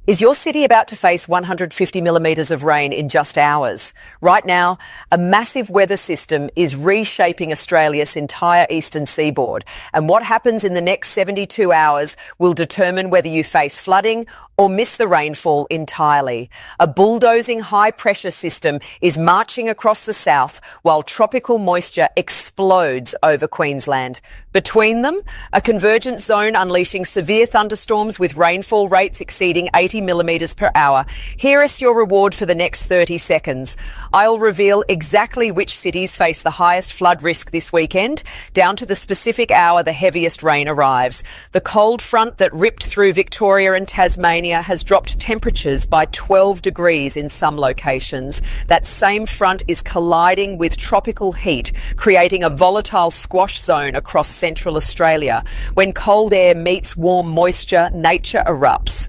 Is your city about to face 150 millimetres of rain in just hours? Right now, a massive weather system is reshaping Australia's entire eastern seaboard, and what happens in the next 72 hours will determine whether you face flooding or miss the rainfall entirely. A bulldozing high-pressure system is marching across the south while tropical moisture explodes over Queensland. Between them, a convergence zone unleashing severe thunderstorms with rainfall rates exceeding 80 millimetres per hour. Here is your reward for the next 30 seconds. I'll reveal exactly which cities face the highest flood risk this weekend, down to the specific hour the heaviest rain arrives. The cold front that ripped through Victoria and Tasmania has dropped temperatures by 12 degrees in some locations. That same front is colliding with tropical heat, creating a volatile squash zone across central Australia. When cold air meets warm moisture, nature erupts.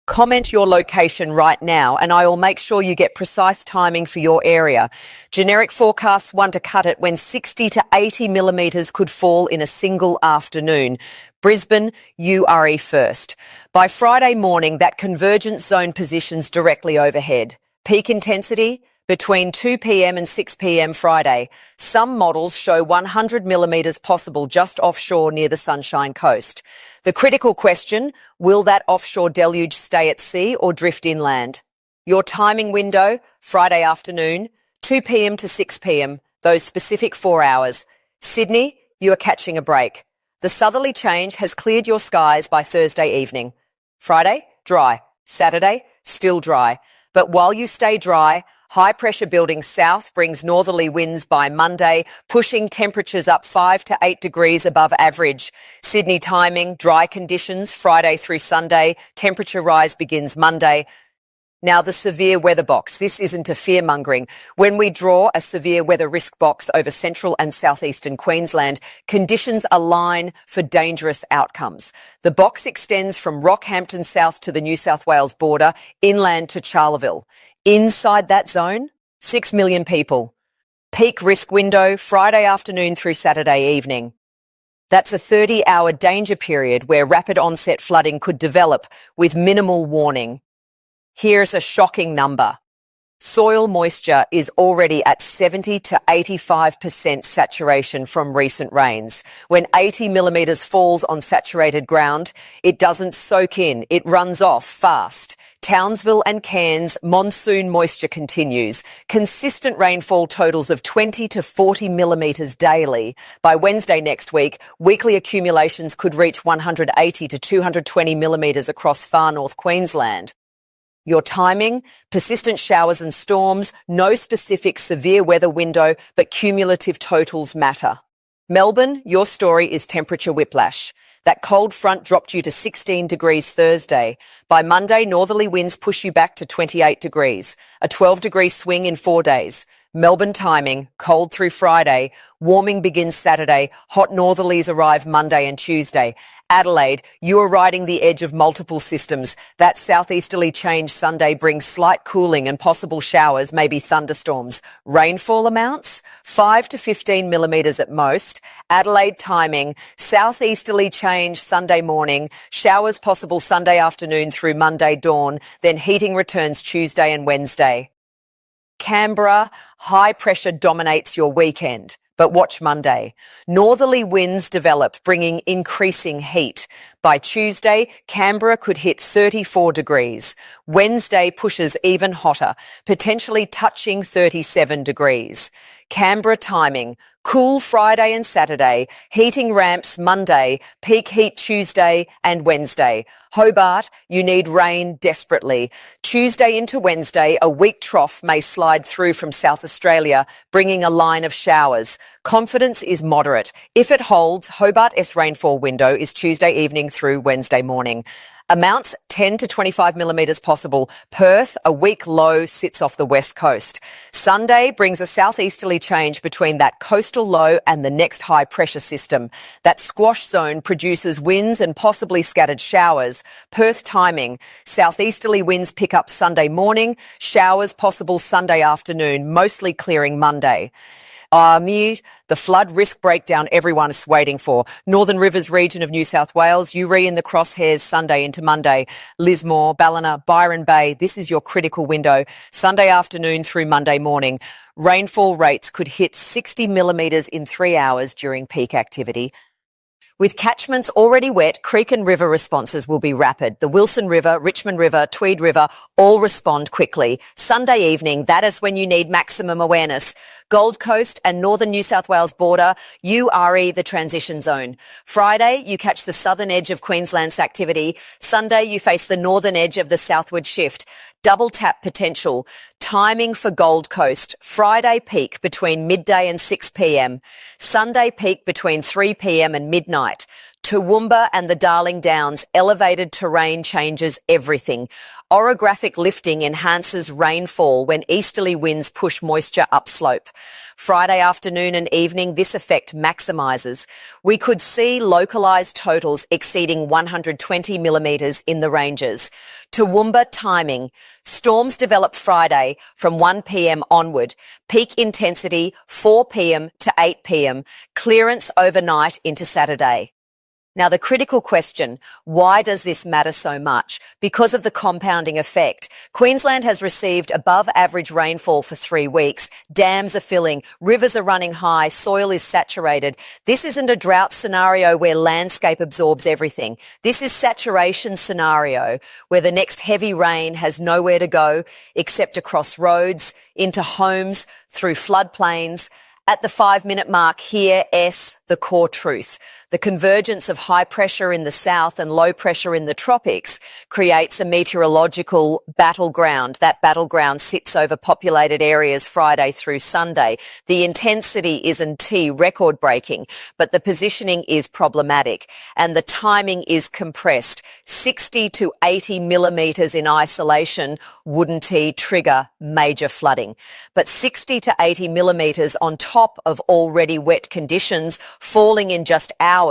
Comment your location right now and I will make sure you get precise timing for your area. Generic forecasts want to cut it when 60 to 80 millimetres could fall in a single afternoon. Brisbane, URE first. By Friday morning, that convergence zone positions directly overhead. Peak intensity? Between 2 p.m. and 6 p.m. Friday. Some models show 100 millimetres possible just offshore near the Sunshine Coast. The critical question, will that offshore deluge stay at sea or drift inland? Your timing window, Friday afternoon, 2 p.m. to 6 p.m., those specific 4 hours. Sydney, you are catching a break. The southerly change has cleared your skies by Thursday evening. Friday, dry. Saturday, still dry. But while you stay dry, high pressure building south brings northerly winds by Monday, pushing temperatures up 5 to 8 degrees above average. Sydney timing, dry conditions Friday through Sunday. Temperature rise begins Monday. Now the severe weather box. This isn't a fear-mongering. When we draw a severe weather risk box over central and southeastern Queensland, conditions align for dangerous outcomes. The box extends from Rockhampton south to the New South Wales border, inland to Charleville. Inside that zone, 6 million people. Peak risk window, Friday afternoon through Saturday evening. That's a 30-hour danger period where rapid onset flooding could develop with minimal warning. Here's a shocking number. Soil moisture is already at 70 to 85% saturation from recent rains. When 80 millimetres falls on saturated ground, it doesn't soak in, it runs off fast. Townsville and Cairns, monsoon moisture continues. Consistent rainfall totals of 20 to 40 millimetres daily. By Wednesday next week, weekly accumulations could reach 180 to 220 millimetres across far north Queensland. Your timing, persistent showers and storms, no specific severe weather window, but cumulative totals matter. Melbourne, your story is temperature whiplash. That cold front dropped you to 16 degrees Thursday. By Monday, northerly winds push you back to 28 degrees, a 12-degree swing in 4 days. Melbourne timing, cold through Friday. Warming begins Saturday. Hot northerlies arrive Monday and Tuesday. Adelaide, you are riding the edge of multiple systems. That southeasterly change Sunday brings slight cooling and possible showers, maybe thunderstorms. Rainfall amounts, 5 to 15 millimetres at most. Adelaide timing, southeasterly change Sunday morning. Showers possible Sunday afternoon through Monday dawn. Then heating returns Tuesday and Wednesday. Canberra, high pressure dominates your weekend. But watch Monday. Northerly winds develop, bringing increasing heat. By Tuesday, Canberra could hit 34 degrees. Wednesday pushes even hotter, potentially touching 37 degrees. Canberra timing, cool Friday and Saturday, heating ramps Monday, peak heat Tuesday and Wednesday. Hobart, you need rain desperately. Tuesday into Wednesday, a weak trough may slide through from South Australia, bringing a line of showers. Confidence is moderate. If it holds, Hobart's rainfall window is Tuesday evening through Wednesday morning. Amounts 10 to 25 millimetres possible. Perth, a weak low, sits off the west coast. Sunday brings a southeasterly change between that coastal low and the next high pressure system. That squash zone produces winds and possibly scattered showers. Perth timing, southeasterly winds pick up Sunday morning, showers possible Sunday afternoon, mostly clearing Monday. The flood risk breakdown everyone is waiting for. Northern Rivers region of New South Wales, Uree in the crosshairs Sunday into Monday. Lismore, Ballina, Byron Bay, this is your critical window. Sunday afternoon through Monday morning. Rainfall rates could hit 60 millimetres in 3 hours during peak activity. With catchments already wet, creek and river responses will be rapid. The Wilson River, Richmond River, Tweed River all respond quickly. Sunday evening, that is when you need maximum awareness. Gold Coast and northern New South Wales border, URE the transition zone. Friday, you catch the southern edge of Queensland's activity. Sunday, you face the northern edge of the southward shift. Double tap potential. Timing for Gold Coast. Friday peak between midday and 6 p.m. Sunday peak between 3 p.m. and midnight. Toowoomba and the Darling Downs, elevated terrain changes everything. Orographic lifting enhances rainfall when easterly winds push moisture upslope. Friday afternoon and evening, this effect maximises. We could see localised totals exceeding 120 millimetres in the ranges. Toowoomba timing. Storms develop Friday from 1 p.m. onward. Peak intensity 4 p.m. to 8 p.m. Clearance overnight into Saturday. Now, the critical question, why does this matter so much? Because of the compounding effect. Queensland has received above average rainfall for 3 weeks. Dams are filling, rivers are running high, soil is saturated. This isn't a drought scenario where landscape absorbs everything. This is saturation scenario where the next heavy rain has nowhere to go except across roads, into homes, through floodplains. At the 5-minute mark, hear the core truth. The convergence of high pressure in the south and low pressure in the tropics creates a meteorological battleground. That battleground sits over populated areas Friday through Sunday. The intensity isn't record-breaking, but the positioning is problematic and the timing is compressed. 60 to 80 millimetres in isolation wouldn't trigger major flooding. But 60 to 80 millimetres on top of already wet conditions falling in just hours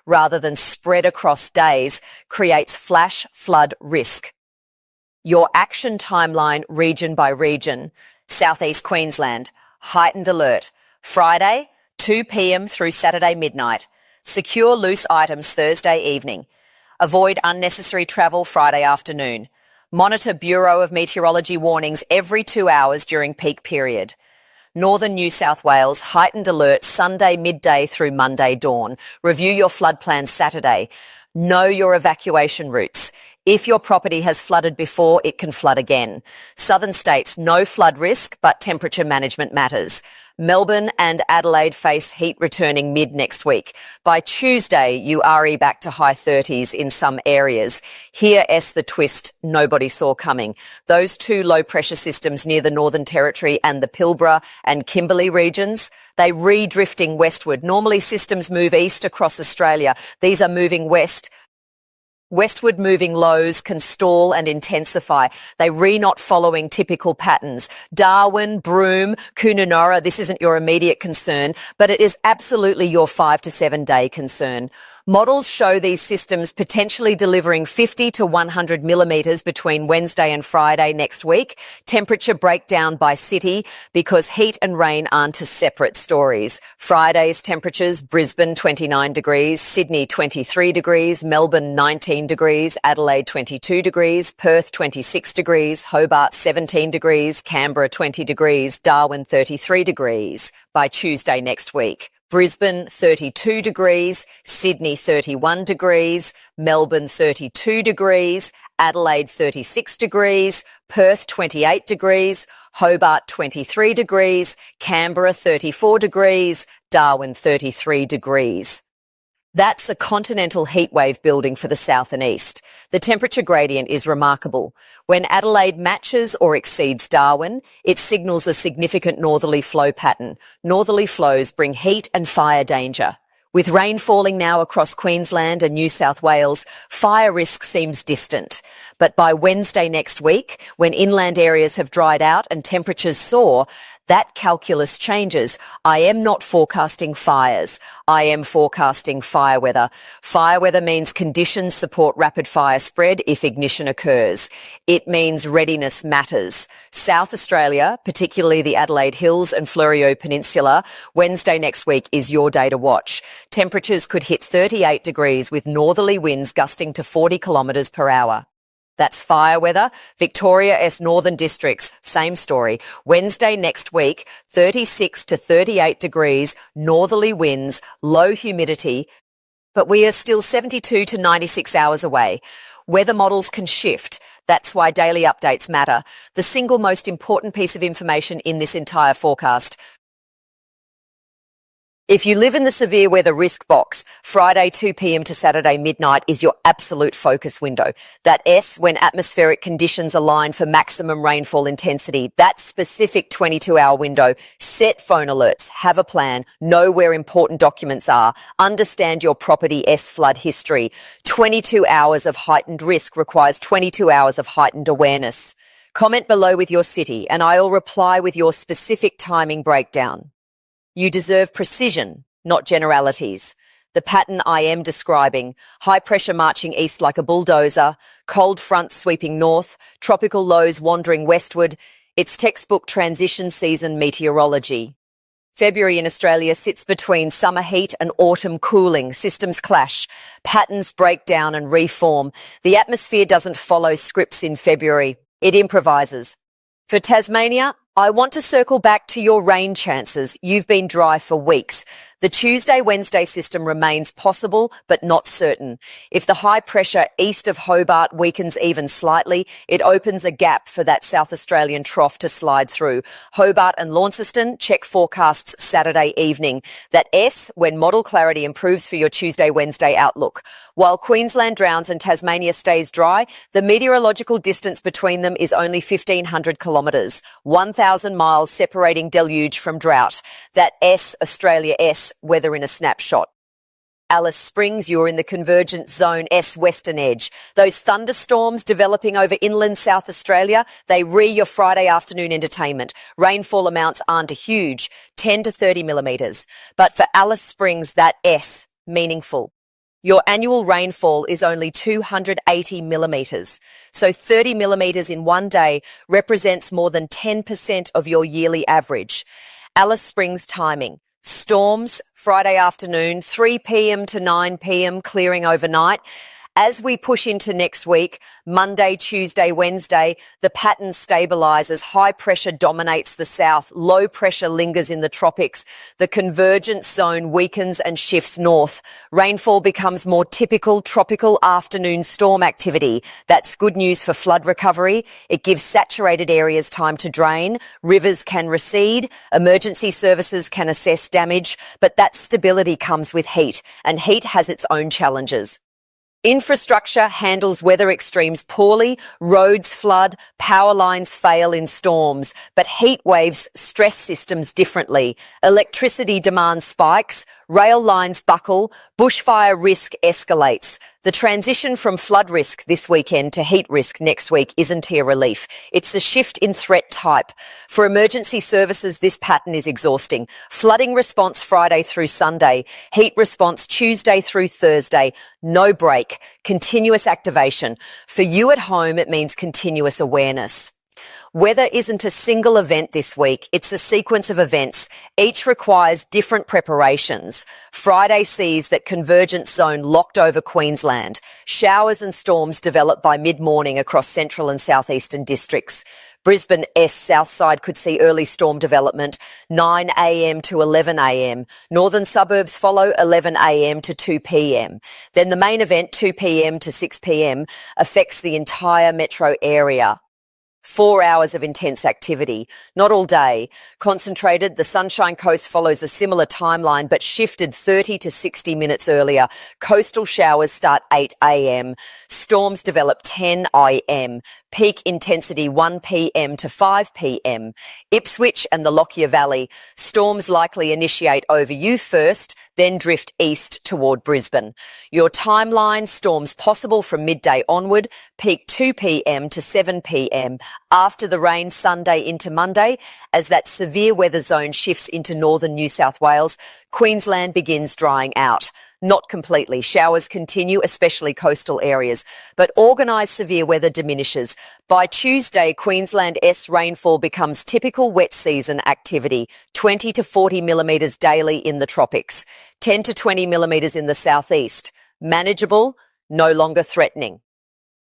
rather than spread across days creates flash flood risk. Your action timeline region by region. Southeast Queensland, heightened alert. Friday, 2 p.m. through Saturday midnight. Secure loose items Thursday evening. Avoid unnecessary travel Friday afternoon. Monitor Bureau of Meteorology warnings every 2 hours during peak period. Northern New South Wales, heightened alert Sunday midday through Monday dawn. Review your flood plans Saturday. Know your evacuation routes. If your property has flooded before, it can flood again. Southern states, no flood risk, but temperature management matters. Melbourne and Adelaide face heat returning mid next week. By Tuesday, URE back to high 30s in some areas. Here the twist nobody saw coming. Those two low pressure systems near the Northern Territory and the Pilbara and Kimberley regions, they re-drifting westward. Normally systems move east across Australia. These are moving west. Westward moving lows can stall and intensify. They not following typical patterns. Darwin, Broome, Coonanorra, this isn't your immediate concern, but it is absolutely your 5 to 7 day concern. Models show these systems potentially delivering 50 to 100 millimetres between Wednesday and Friday next week. Temperature breakdown by city because heat and rain aren't separate stories. Friday's temperatures, Brisbane 29 degrees, Sydney 23 degrees, Melbourne 19 degrees, Adelaide 22 degrees, Perth 26 degrees, Hobart 17 degrees, Canberra 20 degrees, Darwin 33 degrees by Tuesday next week. Brisbane 32 degrees, Sydney 31 degrees, Melbourne 32 degrees, Adelaide 36 degrees, Perth 28 degrees, Hobart 23 degrees, Canberra 34 degrees, Darwin 33 degrees. That's a continental heatwave building for the south and east. The temperature gradient is remarkable. When Adelaide matches or exceeds Darwin, it signals a significant northerly flow pattern. Northerly flows bring heat and fire danger. With rain falling now across Queensland and New South Wales, fire risk seems distant. But by Wednesday next week, when inland areas have dried out and temperatures soar, that calculus changes. I am not forecasting fires. I am forecasting fire weather. Fire weather means conditions support rapid fire spread if ignition occurs. It means readiness matters. South Australia, particularly the Adelaide Hills and Fleurieu Peninsula, Wednesday next week is your day to watch. Temperatures could hit 38 degrees with northerly winds gusting to 40 kilometres per hour. That's fire weather. Victoria Northern Districts, same story. Wednesday next week, 36 to 38 degrees, northerly winds, low humidity, but we are still 72 to 96 hours away. Weather models can shift. That's why daily updates matter. The single most important piece of information in this entire forecast. If you live in the severe weather risk box, Friday 2 p.m. to Saturday midnight is your absolute focus window. That S, when atmospheric conditions align for maximum rainfall intensity, that specific 22-hour window. Set phone alerts, have a plan, know where important documents are, understand your property S flood history. 22 hours of heightened risk requires 22 hours of heightened awareness. Comment below with your city and I'll reply with your specific timing breakdown. You deserve precision, not generalities. The pattern I am describing, high pressure marching east like a bulldozer, cold fronts sweeping north, tropical lows wandering westward, it's textbook transition season meteorology. February in Australia sits between summer heat and autumn cooling. Systems clash, patterns break down and reform. The atmosphere doesn't follow scripts in February. It improvises. For Tasmania, I want to circle back to your rain chances. You've been dry for weeks. The Tuesday-Wednesday system remains possible, but not certain. If the high pressure east of Hobart weakens even slightly, it opens a gap for that South Australian trough to slide through. Hobart and Launceston, check forecasts Saturday evening. That S, when model clarity improves for your Tuesday-Wednesday outlook. While Queensland drowns and Tasmania stays dry, the meteorological distance between them is only 1,500 kilometres, 1,000 miles separating deluge from drought. That S, Australia S, weather in a snapshot. Alice Springs, you're in the convergence zone S western edge. Those thunderstorms developing over inland South Australia, they your Friday afternoon entertainment. Rainfall amounts aren't huge, 10 to 30 millimetres. But for Alice Springs, that S, meaningful. Your annual rainfall is only 280 millimetres. So 30 millimetres in one day represents more than 10% of your yearly average. Alice Springs timing. Storms, Friday afternoon, 3 p.m. to 9 p.m, clearing overnight. As we push into next week, Monday, Tuesday, Wednesday, the pattern stabilises. High pressure dominates the south. Low pressure lingers in the tropics. The convergence zone weakens and shifts north. Rainfall becomes more typical tropical afternoon storm activity. That's good news for flood recovery. It gives saturated areas time to drain. Rivers can recede. Emergency services can assess damage. But that stability comes with heat, and heat has its own challenges. Infrastructure handles weather extremes poorly, roads flood, power lines fail in storms, but heat waves stress systems differently. Electricity demand spikes, rail lines buckle, bushfire risk escalates. The transition from flood risk this weekend to heat risk next week isn't a relief. It's a shift in threat type. For emergency services, this pattern is exhausting. Flooding response Friday through Sunday, heat response Tuesday through Thursday, no break, continuous activation. For you at home, it means continuous awareness. Weather isn't a single event this week, it's a sequence of events. Each requires different preparations. Friday sees that convergence zone locked over Queensland. Showers and storms develop by mid-morning across central and southeastern districts. Brisbane S south side could see early storm development 9 a.m. to 11 a.m. Northern suburbs follow 11 a.m. to 2 p.m. Then the main event 2 p.m. to 6 p.m. affects the entire metro area. 4 hours of intense activity, not all day. Concentrated, the Sunshine Coast follows a similar timeline but shifted 30 to 60 minutes earlier. Coastal showers start 8 a.m. Storms develop 10 a.m. Peak intensity 1 p.m. to 5 p.m. Ipswich and the Lockyer Valley. Storms likely initiate over you first, then drift east toward Brisbane. Your timeline, storms possible from midday onward, peak 2 p.m. to 7 p.m. after the rain Sunday into Monday. As that severe weather zone shifts into northern New South Wales, Queensland begins drying out. Not completely. Showers continue, especially coastal areas, but organised severe weather diminishes. By Tuesday, Queensland-S rainfall becomes typical wet season activity, 20 to 40 millimetres daily in the tropics, 10 to 20 millimetres in the southeast. Manageable, no longer threatening.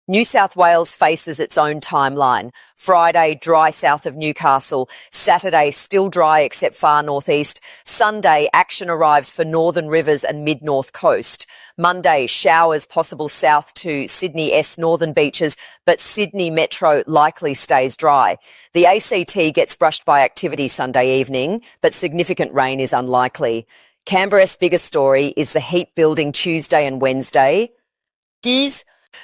New South Wales faces its own timeline. Friday, dry south of Newcastle. Saturday, still dry except far northeast. Sunday, action arrives for northern rivers and mid-north coast. Monday, showers possible south to Sydney S northern beaches, but Sydney Metro likely stays dry. The ACT gets brushed by activity Sunday evening, but significant rain is unlikely. Canberra's biggest story is the heat building Tuesday and Wednesday.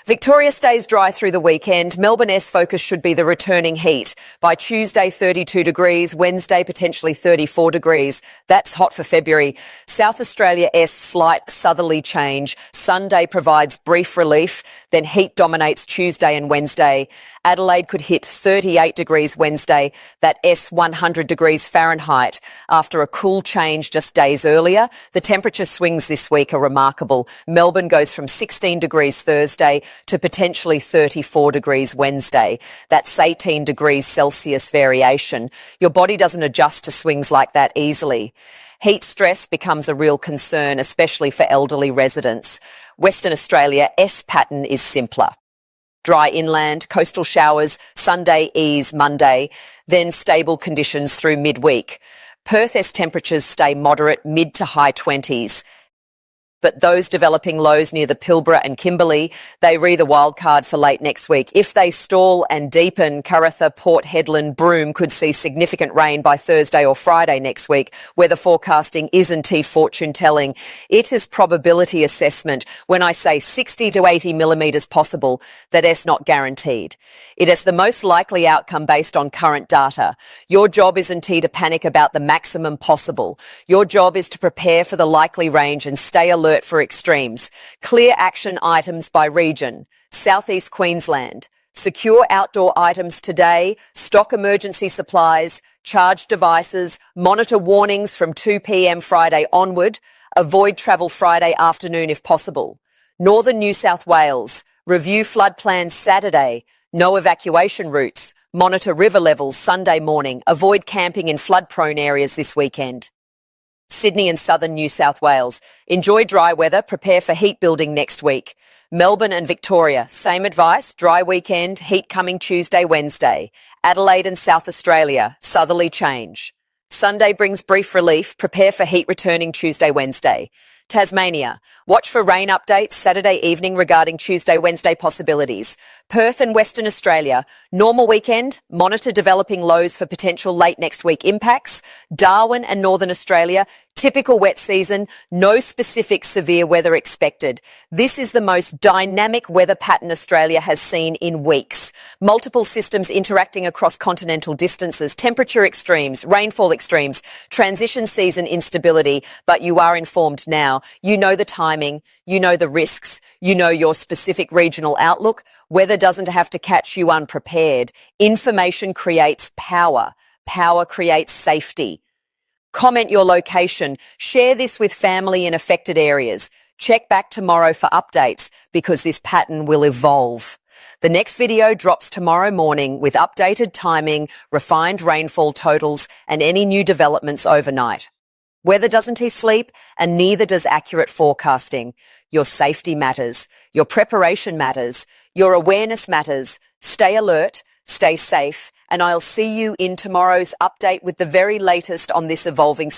Victoria stays dry through the weekend. Melbourne's focus should be the returning heat. By Tuesday, 32 degrees. Wednesday, potentially 34 degrees. That's hot for February. South Australia's slight southerly change. Sunday provides brief relief. Then heat dominates Tuesday and Wednesday. Adelaide could hit 38 degrees Wednesday. That 100 degrees Fahrenheit. After a cool change just days earlier, the temperature swings this week are remarkable. Melbourne goes from 16 degrees Thursday to potentially 34 degrees Wednesday. That's 18 degrees Celsius variation. Your body doesn't adjust to swings like that easily. Heat stress becomes a real concern, especially for elderly residents. Western Australia's pattern is simpler. Dry inland, coastal showers, Sunday ease Monday, then stable conditions through midweek. Perth's temperatures stay moderate, mid to high 20s. But those developing lows near the Pilbara and Kimberley, they read a wild card for late next week. If they stall and deepen, Karatha, Port Hedland, Broome could see significant rain by Thursday or Friday next week. Weather forecasting isn't fortune telling. It is probability assessment. When I say 60 to 80 millimetres possible, that is not guaranteed. It is the most likely outcome based on current data. Your job isn't to panic about the maximum possible. Your job is to prepare for the likely range and stay alert for extremes. Clear action items by region. Southeast Queensland. Secure outdoor items today. Stock emergency supplies. Charge devices. Monitor warnings from 2 p.m. Friday onward. Avoid travel Friday afternoon if possible. Northern New South Wales. Review flood plans Saturday. No evacuation routes. Monitor river levels Sunday morning. Avoid camping in flood-prone areas this weekend. Sydney and southern New South Wales. Enjoy dry weather, prepare for heat building next week. Melbourne and Victoria, same advice, dry weekend, heat coming Tuesday, Wednesday. Adelaide and South Australia, southerly change. Sunday brings brief relief, prepare for heat returning Tuesday, Wednesday. Tasmania, watch for rain updates Saturday evening regarding Tuesday, Wednesday possibilities. Perth and Western Australia, normal weekend, monitor developing lows for potential late next week impacts. Darwin and Northern Australia, typical wet season, no specific severe weather expected. This is the most dynamic weather pattern Australia has seen in weeks. Multiple systems interacting across continental distances, temperature extremes, rainfall extremes, transition season instability, but you are informed now. You know the timing, you know the risks, you know your specific regional outlook. Weather doesn't have to catch you unprepared. Information creates power. Power creates safety. Comment your location. Share this with family in affected areas. Check back tomorrow for updates because this pattern will evolve. The next video drops tomorrow morning with updated timing, refined rainfall totals and any new developments overnight. Weather doesn't sleep and neither does accurate forecasting. Your safety matters. Your preparation matters. Your awareness matters. Stay alert, stay safe, and I'll see you in tomorrow's update with the very latest on this evolving situation.